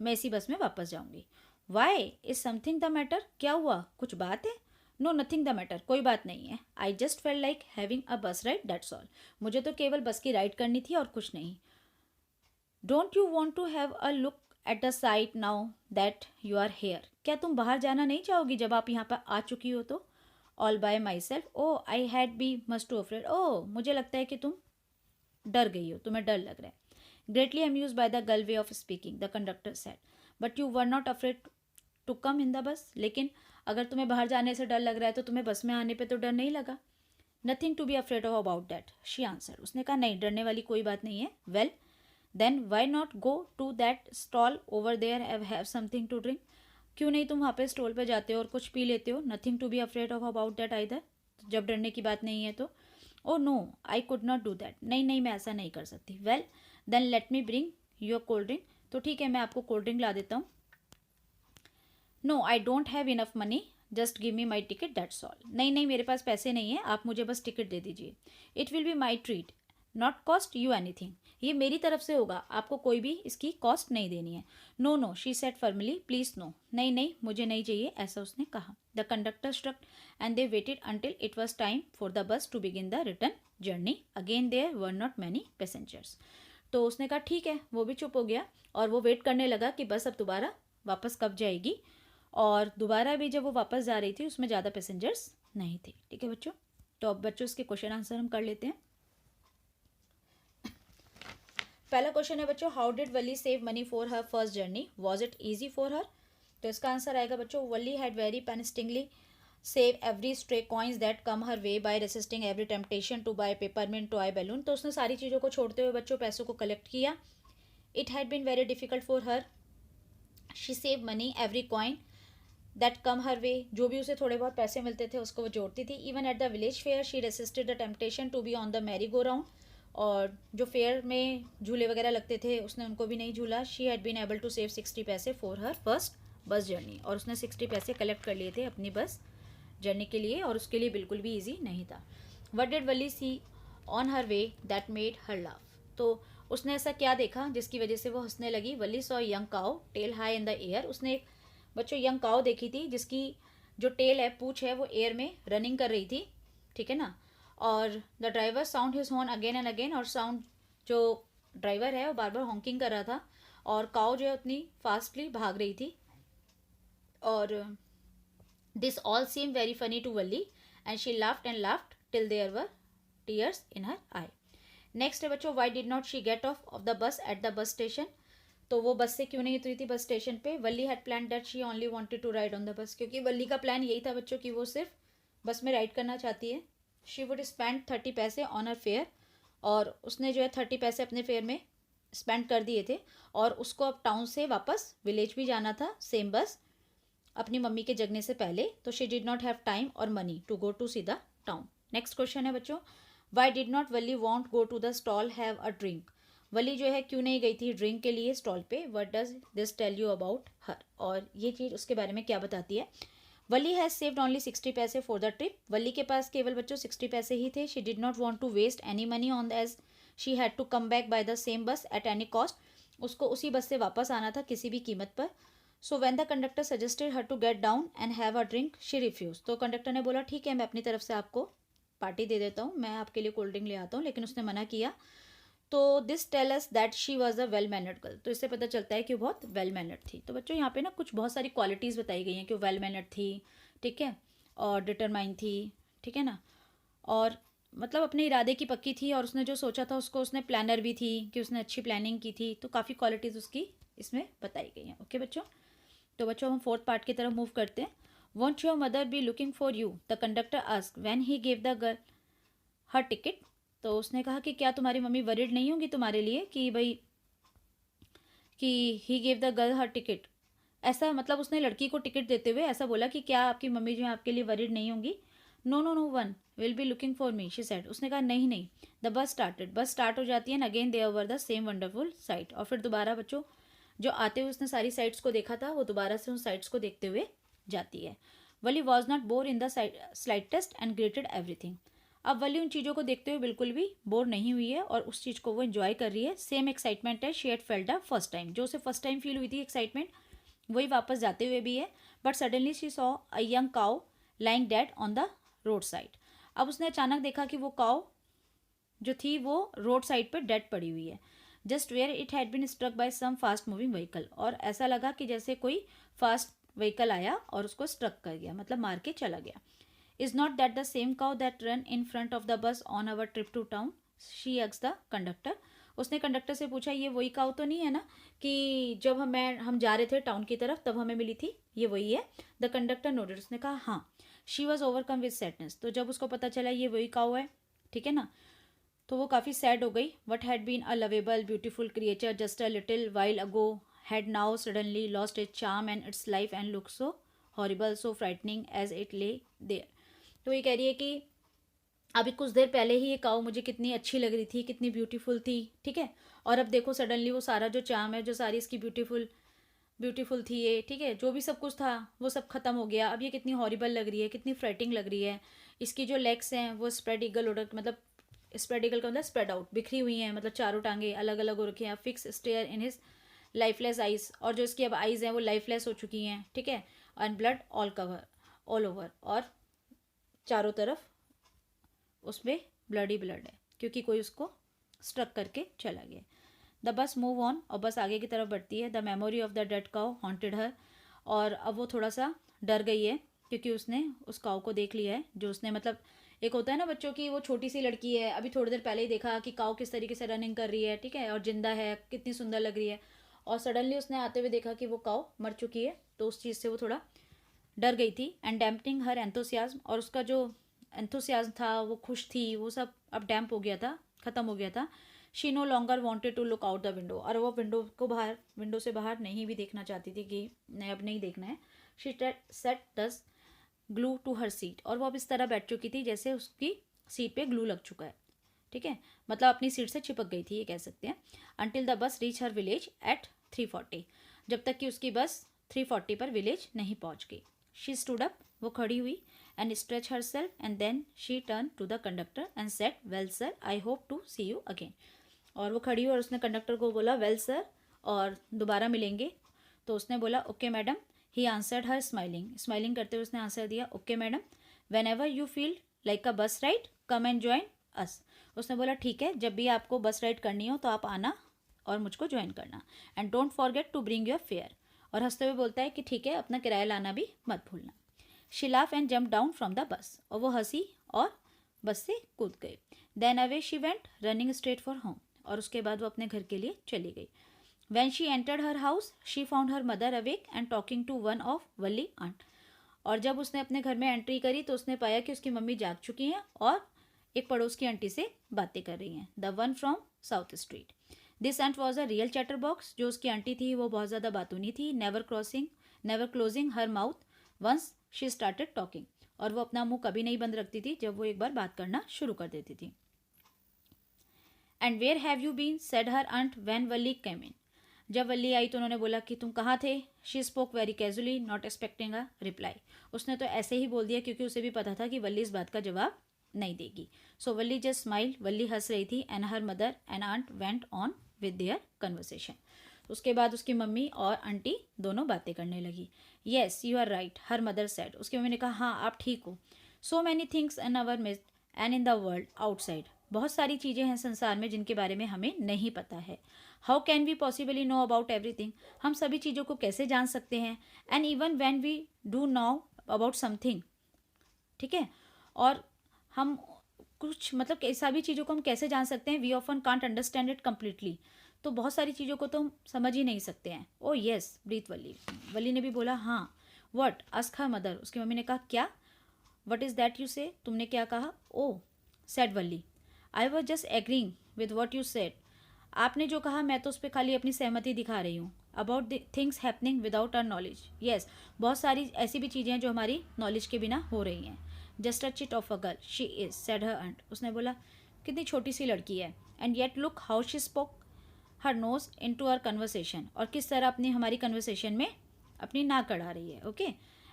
मैं इसी बस में वापस जाऊंगी. Why, is something the matter? क्या हुआ, कुछ बात है? नो, नथिंग द मैटर, कोई बात नहीं है. I just fail like having a bus ride, that's all. मुझे तो केवल बस की राइड करनी थी और कुछ नहीं. Don't you want to have a look at the sight now that you are here? क्या तुम बाहर जाना नहीं चाहोगी जब आप यहाँ पर आ चुकी हो तो? All by myself? Oh, I had be must too afraid. Oh, मुझे लगता है कि तुम डर गई हो, तुम्हें डर लग रहा है. Greatly amuse by the girl way of speaking, the conductor said, but you were not afraid to come in the bus? लेकिन अगर तुम्हें बाहर जाने से डर लग रहा है तो तुम्हें बस में आने पे तो डर नहीं लगा? Nothing to be afraid of about that, she answer. उसने कहा, नहीं, डरने वाली कोई बात नहीं है. Well then why not go to that stall over there and have something to drink? क्यों नहीं तुम वहाँ पे स्टॉल पे जाते हो और कुछ पी लेते हो? Nothing to be afraid of about that either, जब डरने की बात नहीं है तो. Oh no, I could not do that. नहीं नहीं, मैं ऐसा नहीं कर सकती. Well then let me bring your cold drink. तो ठीक है, मैं आपको कोल्ड ड्रिंक ला देता हूँ. No, I don't have enough money, just give me my ticket, that's all. नहीं नहीं, मेरे पास पैसे नहीं है, आप मुझे बस टिकट दे दीजिए. It will be my treat, not cost you anything. ये मेरी तरफ से होगा, आपको कोई भी इसकी कॉस्ट नहीं देनी है. No no, she said firmly, please no. नहीं नहीं, मुझे नहीं चाहिए, ऐसा उसने कहा. The conductor struck and they waited until it was time for the bus to begin the return journey. Again there were not many passengers. तो उसने कहा ठीक है, वो भी चुप हो गया और वो वेट करने लगा कि बस अब दोबारा वापस कब जाएगी. और दोबारा भी जब वो वापस जा रही थी उसमें ज़्यादा पैसेंजर्स नहीं थे. ठीक है बच्चों, तो अब बच्चों इसके क्वेश्चन आंसर हम कर लेते हैं. पहला क्वेश्चन है बच्चों, how did Valli save money for her first journey? Was it easy for her? तो इसका आंसर आएगा बच्चों, Valli had very painstakingly save every stray coins that come her way by resisting every temptation to buy peppermint toy balloon. तो उसने सारी चीज़ों को छोड़ते हुए बच्चों पैसों को कलेक्ट किया. It had been very difficult for her, she save money every coin that come her way. जो भी उसे थोड़े बहुत पैसे मिलते थे उसको वो जोड़ती थी. Even at the village fair she resisted the temptation to be on the merry go round. और जो फेयर में झूले वगैरह लगते थे उसने उनको भी नहीं झूला. She had been able to save 60 पैसे for her first bus journey. और उसने 60 पैसे कलेक्ट कर लिए थे अपनी बस जर्नी के लिए और उसके लिए बिल्कुल भी ईजी नहीं था. What did Valli see on her way that made her laugh? तो उसने ऐसा क्या देखा जिसकी वजह से वो हंसने लगी? Valli saw young cow tail high in the air. उसने एक बच्चों यंग काउ देखी थी जिसकी जो टेल है, पूछ है, वो एयर में रनिंग कर रही थी. ठीक है ना. और the driver sound his horn again and again. और साउंड जो ड्राइवर है वो बार बार हॉकिंग कर रहा था. और काउ जो है उतनी फास्टली भाग रही थी. और this all seem very funny to Valli and she laughed and laughed till there were tears in her eye. Next है बच्चों, why did not she get off the bus at the bus station? तो वो बस से क्यों नहीं उतरी थी बस स्टेशन पे? Valli had plan that she only wanted to ride on the bus. क्योंकि वली का प्लान यही था बच्चों कि वो सिर्फ बस में राइड करना चाहती है. शी वुड स्पेंड 30 पैसे ऑन हर फेयर. और उसने जो है 30 पैसे अपने फेयर में स्पेंड कर दिए थे. और उसको अब टाउन से वापस विलेज भी जाना था, सेम बस, अपनी मम्मी के जगने से पहले. तो she did not have time और money to go to see the town. Next question है बच्चों, why did not Valli want go to the stall have a drink? Valli जो है क्यों नहीं गई थी ड्रिंक के लिए स्टॉल पे? What does this tell you about her? और ये चीज़ उसके बारे में क्या बताती है? वली हैज सेव्ड ओनली 60 पैसे फॉर द ट्रिप. वली के पास केवल बच्चों 60 पैसे ही थे. She did not want to waste any money on as she had to come back by the same bus at any cost. उसको उसी बस से वापस आना था किसी भी कीमत पर. So when the conductor suggested her to get down and have a drink she refuse. तो कंडक्टर ने बोला ठीक है, मैं अपनी तरफ से आपको पार्टी दे देता हूँ, मैं आपके लिए कोल्ड ड्रिंक ले आता हूँ. लेकिन उसने मना किया. तो this tell us that she was a well mannered girl. तो इससे पता चलता है कि वो बहुत वेल मैनर्ड थी. तो बच्चों यहाँ पे ना कुछ बहुत सारी क्वालिटीज़ बताई गई हैं कि वो वेल मैनर्ड थी. ठीक है. और डिटरमाइन थी. ठीक है ना. और मतलब अपने इरादे की पक्की थी और उसने जो सोचा था उसको, उसने प्लानर भी थी कि उसने अच्छी प्लानिंग की थी. तो काफ़ी क्वालिटीज़ उसकी इसमें बताई गई हैं. ओके बच्चों, तो बच्चों हम फोर्थ पार्ट की तरफ मूव करते हैं. Want your mother B looking for you? The conductor asked when he gave the girl her ticket. तो उसने कहा कि क्या तुम्हारी मम्मी वरिड नहीं होंगी तुम्हारे लिए कि भाई कि he gave the girl her ticket, ऐसा मतलब उसने लड़की को टिकट देते हुए ऐसा बोला कि क्या आपकी मम्मी जो है आपके लिए वरीड नहीं होंगी. No no no one will be looking for me she said. उसने कहा नहीं नहीं. द बस स्टार्टेड, बस स्टार्ट हो जाती है and again they over the same wonderful site. और फिर दोबारा बच्चों जो आते हुए उसने सारी साइट्स को देखा था वो दोबारा से उन साइट्स को देखते हुए जाती है. Valli was not bore in the slightest and greeted everything. अब वली उन चीज़ों को देखते हुए बिल्कुल भी बोर नहीं हुई है और उस चीज़ को वो इन्जॉय कर रही है. सेम एक्साइटमेंट है she had felt the first time, जो उसे फर्स्ट टाइम फील हुई थी एक्साइटमेंट वही वापस जाते हुए भी है. But suddenly she saw a young cow lying dead on the road side. अब उसने अचानक देखा कि वो काउ जो थी वो रोड साइड पर डेड पड़ी हुई है. Just where it had been struck by some fast moving vehicle. और ऐसा लगा कि जैसे कोई फास्ट व्हीकल आया और उसको स्ट्रक कर गया, मतलब मार के चला गया. Is not that the same cow that run in front of the bus on our trip to town, she asked the conductor. उसने कंडक्टर से पूछा ये वही काउ तो नहीं है ना कि जब हम जा रहे थे टाउन की तरफ तब हमें मिली थी, ये वही है. द कंडक्टर नोटेड, उसने कहा हाँ. She was overcome with sadness, तो जब उसको पता चला ये वही काउ है, ठीक है ना, तो वो काफ़ी सैड हो गई. What had been a lovable beautiful creature just a little while ago had now suddenly lost its charm and its life and look so horrible so frightening as it lay there. तो ये कह रही है कि अभी कुछ देर पहले ही ये काऊ मुझे कितनी अच्छी लग रही थी, कितनी ब्यूटीफुल थी, ठीक है, और अब देखो सडनली वो सारा जो चार्म है, जो सारी इसकी ब्यूटीफुल थी ये, ठीक है, जो भी सब कुछ था वो सब खत्म हो गया. अब ये कितनी हॉरिबल लग रही है, कितनी फ्राइटिंग लग रही है. इसकी जो लेग्स हैं वो स्प्रेड ईगल उड़क, मतलब स्प्रेड ईगल का मतलब स्प्रेड आउट, बिखरी हुई हैं, मतलब चारों टांगे अलग अलग हो रखी हैं. Fix stare in his lifeless eyes, और जो इसकी अब आइज हैं वो लाइफलेस हो चुकी हैं, ठीक है. एंड ब्लड ऑल ओवर, और चारों तरफ उसमें ब्लड ही ब्लड है क्योंकि कोई उसको स्ट्रक करके चला गया. द बस मूव ऑन, और बस आगे की तरफ बढ़ती है. The memory of the dead cow haunted her, और अब वो थोड़ा सा डर गई है क्योंकि उसने उस काउ को देख लिया है जो उसने, मतलब एक होता है ना बच्चों की, वो छोटी सी लड़की है, अभी थोड़ी देर पहले ही देखा कि काउ किस तरीके से रनिंग कर रही है, ठीक है, और जिंदा है, कितनी सुंदर लग रही है, और सडनली उसने आते हुए देखा कि वो काउ मर चुकी है, तो उस चीज़ से वो थोड़ा डर गई थी. एंड डैम्पनिंग हर एंथुसियाज्म, और उसका जो एंथुसियाज्म था, वो खुश थी, वो सब अब डैम्प हो गया था, ख़त्म हो गया था. She no longer wanted to look out the window, और वो विंडो से बाहर नहीं भी देखना चाहती थी कि नहीं अब नहीं देखना है. शी सेट दस ग्लू टू हर सीट, और वो अब इस तरह बैठ चुकी थी जैसे उसकी सीट पे ग्लू लग चुका है, ठीक है, मतलब अपनी सीट से चिपक गई थी ये कह सकते हैं. Until the bus reach her village at 3:40, जब तक कि उसकी बस 3:40 पर विलेज नहीं पहुंच गई. शी स्टूड अप, वो खड़ी हुई, and stretch herself, and then she turn to the conductor and said well sir I hope to see you again. और वो खड़ी हुई और उसने कंडक्टर को बोला वेल सर, और दोबारा मिलेंगे. तो उसने बोला okay madam. He answered her smiling करते हुए उसने आंसर दिया okay madam. Whenever you feel like a bus ride come and join us. उसने बोला ठीक है, जब भी आपको बस राइड करनी हो तो आप आना और मुझको ज्वाइन करना. And don't forget to bring your fare, और हंसते हुए बोलता है कि ठीक है अपना किराया लाना भी मत भूलना. She laugh and jump down from the bus, और वो हंसी और बस से कूद गई. Then away she went running straight for home, और उसके बाद वो अपने घर के लिए चली गई. When she entered her house, she found her mother awake and talking to one of Valli aunt. और जब उसने अपने घर में एंट्री करी तो उसने पाया कि उसकी मम्मी जाग चुकी हैं और एक पड़ोस की आंटी से बातें कर रही हैं. The one from south street. This aunt was a real chatter box. जो उसकी आंटी थी वो बहुत ज़्यादा बातूनी थी. Never closing her mouth once she started talking. और वो अपना मुंह कभी नहीं बंद रखती थी जब वो एक बार बात करना शुरू कर देती थी. And where have you been said her aunt when Valli came in. जब वल्ली आई तो उन्होंने बोला कि तुम कहाँ थे. She spoke very casually not expecting a reply. उसने तो ऐसे ही बोल दिया क्योंकि उसे भी पता था कि वल्ली इस बात का जवाब नहीं देगी. सो वल्ली जस्ट स्माइल. वल्ली हंस रही थी. And her mother and aunt went on with their conversation. उसके बाद उसकी मम्मी और आंटी दोनों बातें करने लगी. Yes you are right her mother said. उसकी मम्मी ने कहा हाँ आप ठीक हो. So many things in our midst and in the world outside. बहुत सारी चीज़ें हैं संसार में जिनके बारे में हमें नहीं पता है. How can we possibly know about everything. हम सभी चीज़ों को कैसे जान सकते हैं. And even when we do know about something, ठीक है, और हम कुछ मतलब सभी चीज़ों को हम कैसे जान सकते हैं. We often can't understand it completely. तो बहुत सारी चीज़ों को तो हम समझ ही नहीं सकते हैं. ओ येस ब्रीथ वल्ली. वल्ली ने भी बोला हाँ. What ask her mother. उसकी मम्मी ने कहा क्या. वट इज़ दैट यू से. तुमने क्या कहा. Oh said Valli. I was just agreeing with what you said. आपने जो कहा मैं तो उस पर खाली अपनी सहमति दिखा रही हूँ। About the things happening without our knowledge, yes, बहुत सारी ऐसी भी चीज़ें हैं जो हमारी नॉलेज के बिना हो रही हैं। Just a chit of a girl she is, said her aunt, उसने बोला कितनी छोटी सी लड़की है। And yet look how she spoke her nose into our conversation, और किस तरह अपनी हमारी कन्वर्सेशन में अपनी नाक अड़ा रही है। ओके,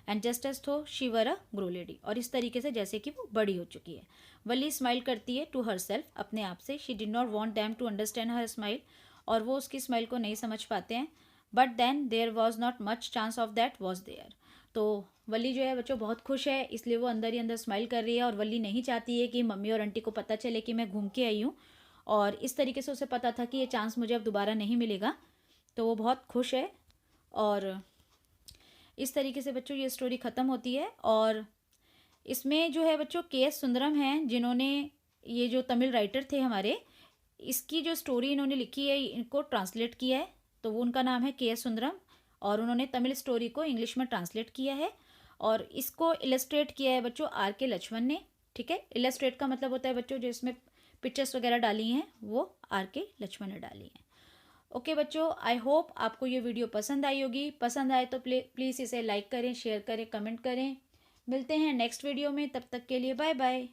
एंड जस्ट एज थो she were a grow lady, और इस तरीके से जैसे कि वो बड़ी हो चुकी है। वली स्माइल करती है टू हर सेल्फ, अपने आप से। She did not want them to understand her smile, और वो उसकी स्माइल को नहीं समझ पाते हैं। But then there was not much chance of that was there. तो वली जो है बच्चों बहुत खुश है, इसलिए वो अंदर ही अंदर स्माइल कर रही है, और वली नहीं चाहती है कि मम्मी और आंटी को पता चले कि मैं घूम के आई हूँ, और इस तरीके से उसे पता था कि ये चांस मुझे अब दोबारा नहीं मिलेगा। तो वो बहुत खुश है, और इस तरीके से बच्चों ये स्टोरी ख़त्म होती है। और इसमें जो है बच्चों के.एस. सुंदरम हैं, जिन्होंने ये जो तमिल राइटर थे हमारे, इसकी जो स्टोरी इन्होंने लिखी है, इनको ट्रांसलेट किया है, तो वो उनका नाम है के.एस. सुंदरम, और उन्होंने तमिल स्टोरी को इंग्लिश में ट्रांसलेट किया है, और इसको इलस्ट्रेट किया है बच्चों आर.के. लक्ष्मण ने। ठीक है, इलस्ट्रेट का मतलब होता है बच्चों जो इसमें पिक्चर्स वगैरह डाली हैं वो आर.के. लक्ष्मण ने डाली हैं। ओके बच्चों, आई होप आपको ये वीडियो पसंद आई होगी। पसंद आए तो प्लीज़ इसे लाइक करें, शेयर करें, कमेंट करें। मिलते हैं नेक्स्ट वीडियो में, तब तक के लिए बाय बाय।